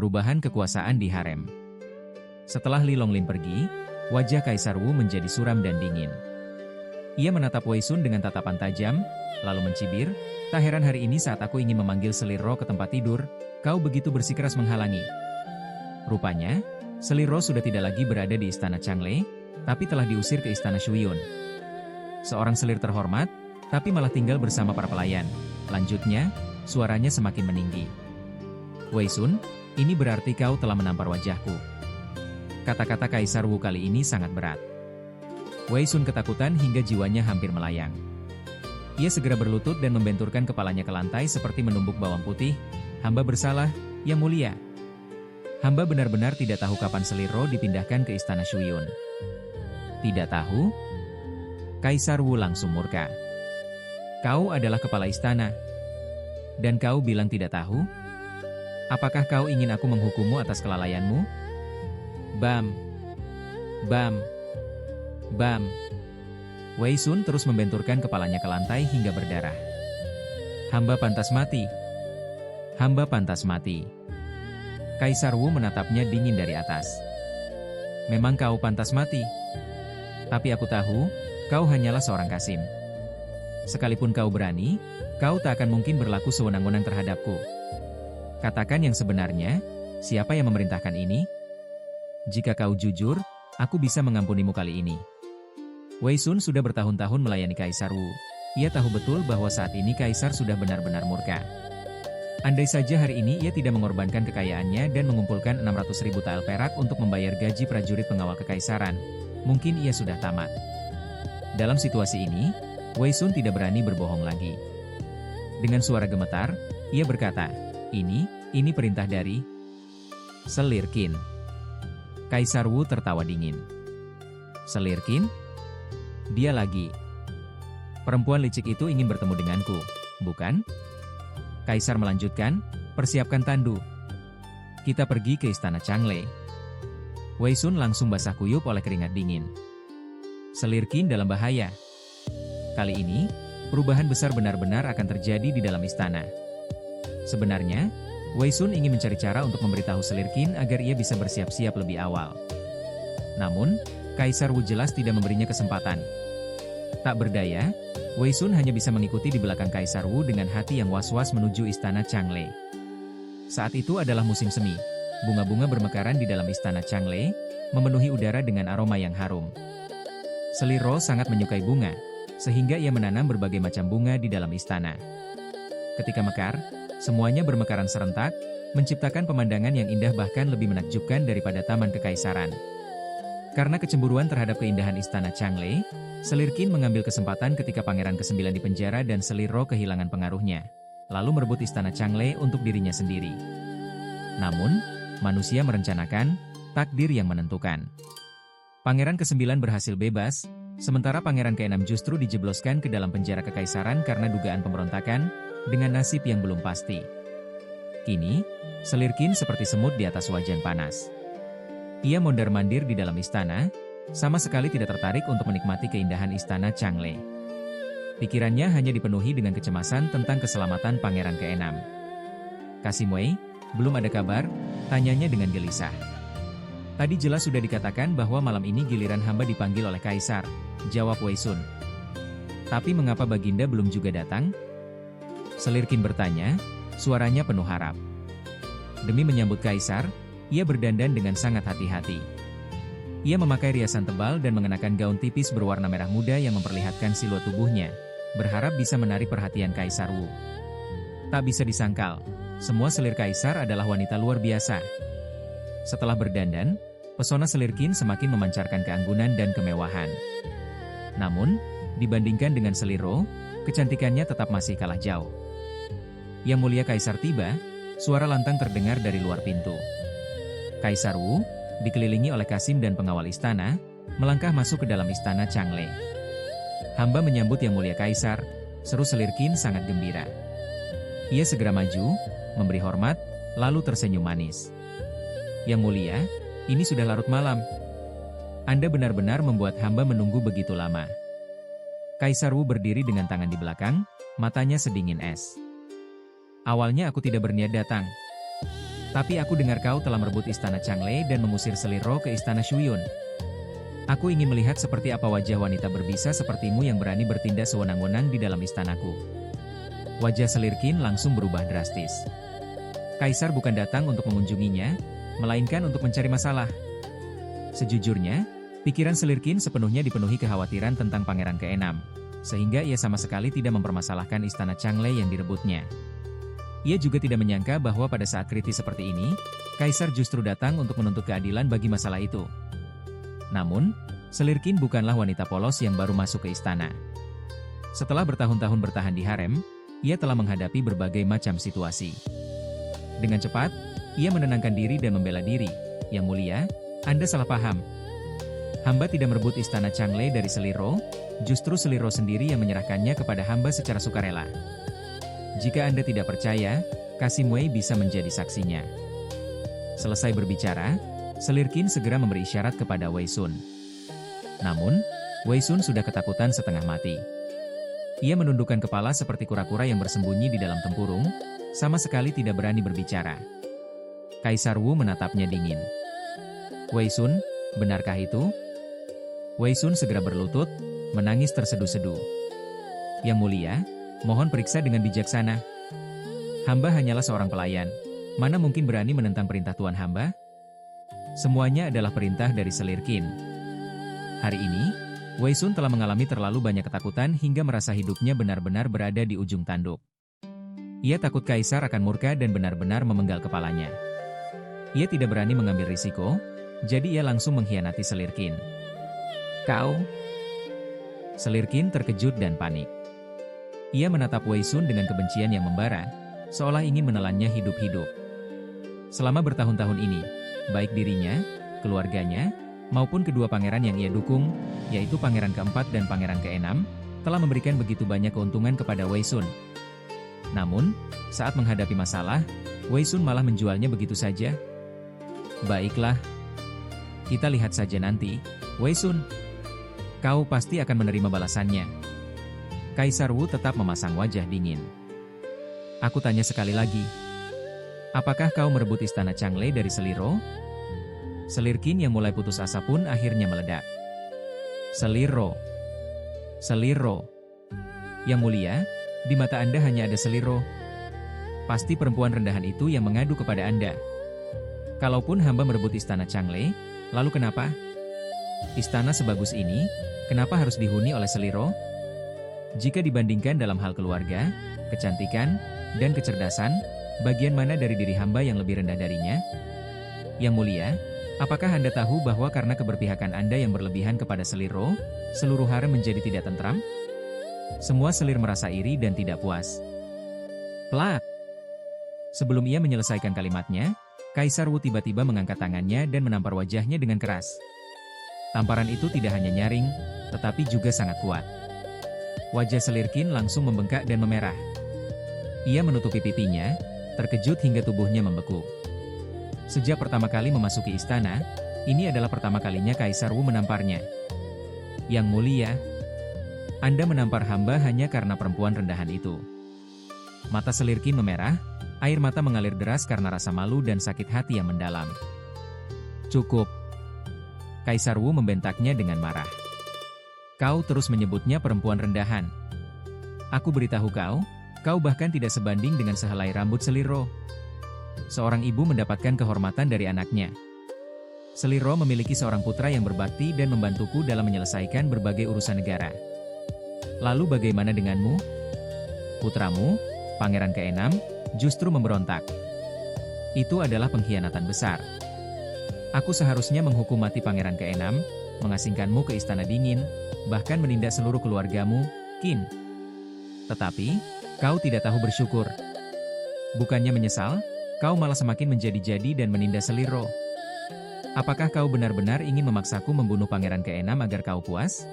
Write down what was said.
Perubahan kekuasaan di harem. Setelah Li Longlin pergi, wajah Kaisar Wu menjadi suram dan dingin. Ia menatap Wei Sun dengan tatapan tajam, lalu mencibir, "Tak heran hari ini saat aku ingin memanggil selir roh ke tempat tidur, kau begitu bersikeras menghalangi." Rupanya, selir roh sudah tidak lagi berada di istana Changle, tapi telah diusir ke istana Shuyun. Seorang selir terhormat, tapi malah tinggal bersama para pelayan. Lanjutnya, suaranya semakin meninggi. "Wei Sun, ini berarti kau telah menampar wajahku." Kata-kata Kaisar Wu kali ini sangat berat. Wei Sun ketakutan hingga jiwanya hampir melayang. Ia segera berlutut dan membenturkan kepalanya ke lantai seperti menumbuk bawang putih. "Hamba bersalah, Yang Mulia. Hamba benar-benar tidak tahu kapan selir roh dipindahkan ke istana Shuyun." "Tidak tahu?" Kaisar Wu langsung murka. "Kau adalah kepala istana. Dan kau bilang tidak tahu? Apakah kau ingin aku menghukummu atas kelalaianmu?" Bam! Bam! Bam! Wei Sun terus membenturkan kepalanya ke lantai hingga berdarah. "Hamba pantas mati. Hamba pantas mati." Kaisar Wu menatapnya dingin dari atas. "Memang kau pantas mati. Tapi aku tahu, kau hanyalah seorang kasim. Sekalipun kau berani, kau tak akan mungkin berlaku sewenang-wenang terhadapku. Katakan yang sebenarnya, siapa yang memerintahkan ini? Jika kau jujur, aku bisa mengampunimu kali ini." Wei Sun sudah bertahun-tahun melayani Kaisar Wu. Ia tahu betul bahwa saat ini Kaisar sudah benar-benar murka. Andai saja hari ini ia tidak mengorbankan kekayaannya dan mengumpulkan 600.000 tael perak untuk membayar gaji prajurit pengawal kekaisaran, mungkin ia sudah tamat. Dalam situasi ini, Wei Sun tidak berani berbohong lagi. Dengan suara gemetar, ia berkata, Ini perintah dari Selir Qin." Kaisar Wu tertawa dingin. "Selir Qin? Dia lagi. Perempuan licik itu ingin bertemu denganku, bukan?" Kaisar melanjutkan, "Persiapkan tandu. Kita pergi ke istana Changle." Wei Sun langsung basah kuyup oleh keringat dingin. Selir Qin dalam bahaya. Kali ini, perubahan besar benar-benar akan terjadi di dalam istana. Sebenarnya, Wei Sun ingin mencari cara untuk memberitahu Selir Qin agar ia bisa bersiap-siap lebih awal. Namun, Kaisar Wu jelas tidak memberinya kesempatan. Tak berdaya, Wei Sun hanya bisa mengikuti di belakang Kaisar Wu dengan hati yang was-was menuju istana Changle. Saat itu adalah musim semi. Bunga-bunga bermekaran di dalam istana Changle, memenuhi udara dengan aroma yang harum. Selir roh sangat menyukai bunga, sehingga ia menanam berbagai macam bunga di dalam istana. Ketika mekar, semuanya bermekaran serentak, menciptakan pemandangan yang indah bahkan lebih menakjubkan daripada taman kekaisaran. Karena kecemburuan terhadap keindahan istana Changle, Selir Qin mengambil kesempatan ketika Pangeran ke-9 dipenjara dan Selir Roh kehilangan pengaruhnya, lalu merebut istana Changle untuk dirinya sendiri. Namun, manusia merencanakan, takdir yang menentukan. Pangeran ke-9 berhasil bebas, sementara Pangeran ke-6 justru dijebloskan ke dalam penjara kekaisaran karena dugaan pemberontakan, dengan nasib yang belum pasti. Kini, Selir Qin seperti semut di atas wajan panas. Ia mondar-mandir di dalam istana, sama sekali tidak tertarik untuk menikmati keindahan istana Changle. Pikirannya hanya dipenuhi dengan kecemasan tentang keselamatan Pangeran ke-6. "Kasim Wei, belum ada kabar?" tanyanya dengan gelisah. "Tadi jelas sudah dikatakan bahwa malam ini giliran hamba dipanggil oleh Kaisar," jawab Wei Sun. "Tapi mengapa Baginda belum juga datang?" Selir Qin bertanya, suaranya penuh harap. Demi menyambut Kaisar, ia berdandan dengan sangat hati-hati. Ia memakai riasan tebal dan mengenakan gaun tipis berwarna merah muda yang memperlihatkan siluet tubuhnya, berharap bisa menarik perhatian Kaisar Wu. Tak bisa disangkal, semua selir Kaisar adalah wanita luar biasa. Setelah berdandan, pesona Selir Qin semakin memancarkan keanggunan dan kemewahan. Namun, dibandingkan dengan Selir Roh, kecantikannya tetap masih kalah jauh. Yang Mulia Kaisar tiba, suara lantang terdengar dari luar pintu. Kaisar Wu, dikelilingi oleh Kasim dan pengawal istana, melangkah masuk ke dalam istana Changle. "Hamba menyambut Yang Mulia Kaisar," seru Selir Qin sangat gembira. Ia segera maju, memberi hormat, lalu tersenyum manis. "Yang Mulia, ini sudah larut malam. Anda benar-benar membuat hamba menunggu begitu lama." Kaisar Wu berdiri dengan tangan di belakang, matanya sedingin es. "Awalnya aku tidak berniat datang. Tapi aku dengar kau telah merebut istana Changle dan mengusir Seliro ke istana Shuyun. Aku ingin melihat seperti apa wajah wanita berbisa sepertimu yang berani bertindak sewenang-wenang di dalam istanaku. Wajah Selirkin langsung berubah drastis. Kaisar bukan datang untuk mengunjunginya, melainkan untuk mencari masalah. Sejujurnya, pikiran Selirkin sepenuhnya dipenuhi kekhawatiran tentang pangeran ke-6, sehingga ia sama sekali tidak mempermasalahkan istana Changle yang direbutnya. Ia juga tidak menyangka bahwa pada saat kritis seperti ini, Kaisar justru datang untuk menuntut keadilan bagi masalah itu. Namun, Selirkin bukanlah wanita polos yang baru masuk ke istana. Setelah bertahun-tahun bertahan di harem, ia telah menghadapi berbagai macam situasi. Dengan cepat, ia menenangkan diri dan membela diri. Yang mulia, Anda salah paham. Hamba tidak merebut istana Changle dari Seliro, justru Seliro sendiri yang menyerahkannya kepada hamba secara sukarela. Jika Anda tidak percaya, Kasim Wei bisa menjadi saksinya. Selesai berbicara, Selirkin segera memberi isyarat kepada Wei Sun. Namun, Wei Sun sudah ketakutan setengah mati. Ia menundukkan kepala seperti kura-kura yang bersembunyi di dalam tempurung, sama sekali tidak berani berbicara. Kaisar Wu menatapnya dingin. Wei Sun, benarkah itu? Wei Sun segera berlutut, menangis terseduh-seduh. Yang mulia, mohon periksa dengan bijaksana. Hamba hanyalah seorang pelayan. Mana mungkin berani menentang perintah Tuan hamba? Semuanya adalah perintah dari Selirkin. Hari ini, Wei Sun telah mengalami terlalu banyak ketakutan hingga merasa hidupnya benar-benar berada di ujung tanduk. Ia takut Kaisar akan murka dan benar-benar memenggal kepalanya. Ia tidak berani mengambil risiko, jadi ia langsung mengkhianati Selirkin. Kau? Selirkin terkejut dan panik. Ia menatap Wei Sun dengan kebencian yang membara, seolah ingin menelannya hidup-hidup. Selama bertahun-tahun ini, baik dirinya, keluarganya, maupun kedua pangeran yang ia dukung, yaitu Pangeran ke-4 dan Pangeran ke-6, telah memberikan begitu banyak keuntungan kepada Wei Sun. Namun, saat menghadapi masalah, Wei Sun malah menjualnya begitu saja. Baiklah, kita lihat saja nanti, Wei Sun. Kau pasti akan menerima balasannya. Kaisar Wu tetap memasang wajah dingin. Aku tanya sekali lagi. Apakah kau merebut istana Changle dari Seliro? Selirkin yang mulai putus asa pun akhirnya meledak. Seliro. Seliro. Yang mulia, di mata Anda hanya ada Seliro. Pasti perempuan rendahan itu yang mengadu kepada Anda. Kalaupun hamba merebut istana Changle, lalu kenapa? Istana sebagus ini, kenapa harus dihuni oleh Seliro? Jika dibandingkan dalam hal keluarga, kecantikan, dan kecerdasan, bagian mana dari diri hamba yang lebih rendah darinya? Yang mulia, apakah Anda tahu bahwa karena keberpihakan Anda yang berlebihan kepada Seliro, seluruh harem menjadi tidak tentram? Semua selir merasa iri dan tidak puas. Plak! Sebelum ia menyelesaikan kalimatnya, Kaisar Wu tiba-tiba mengangkat tangannya dan menampar wajahnya dengan keras. Tamparan itu tidak hanya nyaring, tetapi juga sangat kuat. Wajah Selirkin langsung membengkak dan memerah. Ia menutupi pipinya, terkejut hingga tubuhnya membeku. Sejak pertama kali memasuki istana, ini adalah pertama kalinya Kaisar Wu menamparnya. Yang mulia, Anda menampar hamba hanya karena perempuan rendahan itu. Mata Selirkin memerah, air mata mengalir deras karena rasa malu dan sakit hati yang mendalam. Cukup. Kaisar Wu membentaknya dengan marah. Kau terus menyebutnya perempuan rendahan. Aku beritahu kau bahkan tidak sebanding dengan sehelai rambut Seliro. Seorang ibu mendapatkan kehormatan dari anaknya. Seliro memiliki seorang putra yang berbakti dan membantuku dalam menyelesaikan berbagai urusan negara. Lalu bagaimana denganmu? Putramu, Pangeran ke-6, justru memberontak. Itu adalah pengkhianatan besar. Aku seharusnya menghukum mati Pangeran ke-6, mengasingkanmu ke Istana Dingin, bahkan menindak seluruh keluargamu, Qin. Tetapi, kau tidak tahu bersyukur. Bukannya menyesal, kau malah semakin menjadi-jadi dan menindas Seliro. Apakah kau benar-benar ingin memaksaku membunuh Pangeran ke-6 agar kau puas?